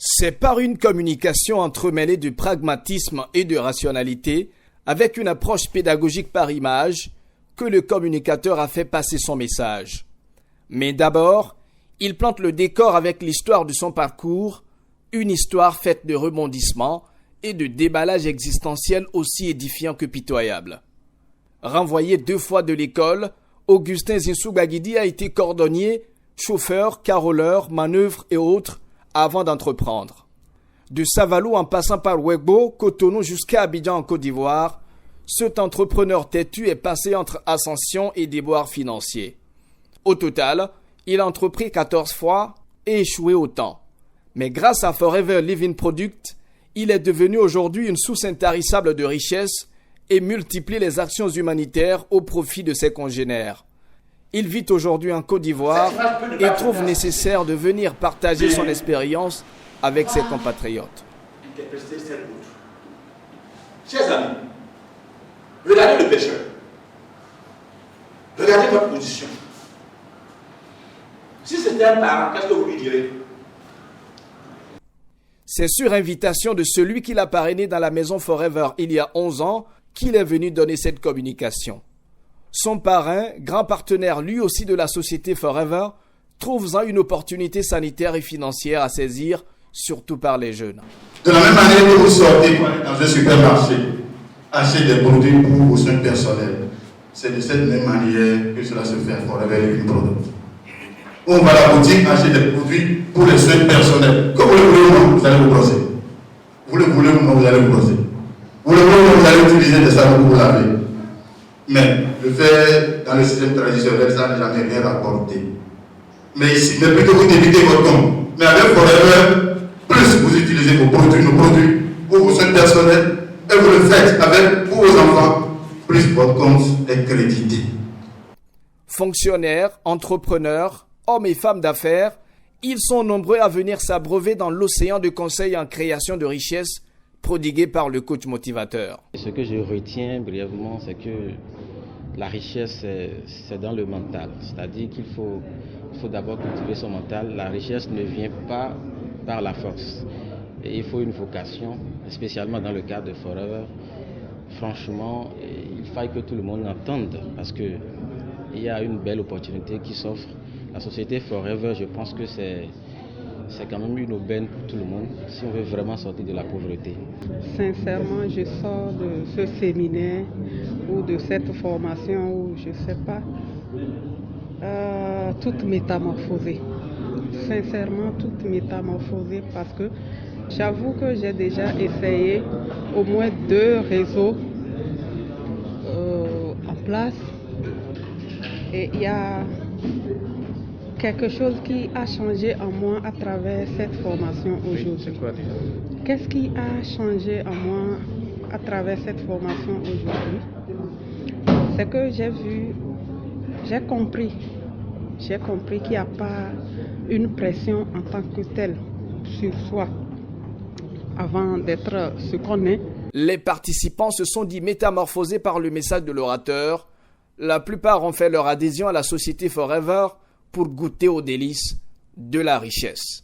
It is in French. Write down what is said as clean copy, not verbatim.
C'est par une communication entremêlée de pragmatisme et de rationalité, avec une approche pédagogique par image, que le communicateur a fait passer son message. Mais d'abord, il plante le décor avec l'histoire de son parcours, une histoire faite de rebondissements et de déballage existentiel aussi édifiant que pitoyable. Renvoyé 2 fois de l'école, Augustin Zinsou-Baguidi a été cordonnier, chauffeur, caroleur, manœuvre et autres avant d'entreprendre. De Savalou en passant par Ouégo, Cotonou jusqu'à Abidjan en Côte d'Ivoire, cet entrepreneur têtu est passé entre ascension et déboires financiers. Au total, il a entrepris 14 fois et échoué autant. Mais grâce à Forever Living Product, il est devenu aujourd'hui une source intarissable de richesse et multiplie les actions humanitaires au profit de ses congénères. Il vit aujourd'hui en Côte d'Ivoire et trouve nécessaire de venir partager son expérience avec ses compatriotes. Chers amis, regardez le pêcheur. Regardez votre position. Si c'était un parent, qu'est-ce que vous lui direz? C'est sur invitation de celui qui l'a parrainé dans la maison Forever il y a 11 ans qu'il est venu donner cette communication. Son parrain, grand partenaire lui aussi de la société Forever, trouve-en une opportunité sanitaire et financière à saisir, surtout par les jeunes. De la même manière que vous sortez dans un supermarché, acheter des produits pour vos soins personnels, c'est de cette même manière que cela se fait à Forever Living Product. On va à la boutique acheter des produits pour les soins personnels. Comme vous le voulez ou non, vous allez vous brosser. Vous le voulez ou non, vous allez vous brosser. Vous le voulez ou non, vous allez utiliser des savons pour vous laver. Mais le faire dans le système traditionnel, ça n'a jamais rien rapporté. Mais ici, mais plutôt vous débitez votre compte. Mais avec Forever, plus vous utilisez vos produits, nos produits, pour vos soins personnels, et vous le faites avec pour vos enfants, plus votre compte est crédité. Fonctionnaires, entrepreneurs, hommes et femmes d'affaires, ils sont nombreux à venir s'abreuver dans l'océan de conseils en création de richesses prodigué par le coach motivateur. Ce que je retiens brièvement, c'est que la richesse, c'est dans le mental. C'est-à-dire qu'il faut d'abord cultiver son mental. La richesse ne vient pas par la force. Et il faut une vocation, spécialement dans le cadre de Forever. Franchement, il faille que tout le monde entende parce qu'il y a une belle opportunité qui s'offre. La société Forever, je pense que c'est quand même une aubaine pour tout le monde si on veut vraiment sortir de la pauvreté. Sincèrement, je sors de ce séminaire ou de cette formation où je ne sais pas, toute métamorphosée. Sincèrement, toute métamorphosée parce que j'avoue que j'ai déjà essayé au moins 2 réseaux en place et il y a quelque chose qui a changé en moi à travers cette formation aujourd'hui. C'est quoi déjà? Qu'est-ce qui a changé en moi à travers cette formation aujourd'hui? C'est que j'ai compris qu'il n'y a pas une pression en tant que telle sur soi avant d'être ce qu'on est. Les participants se sont dit métamorphosés par le message de l'orateur. La plupart ont fait leur adhésion à la société Forever pour goûter aux délices de la richesse.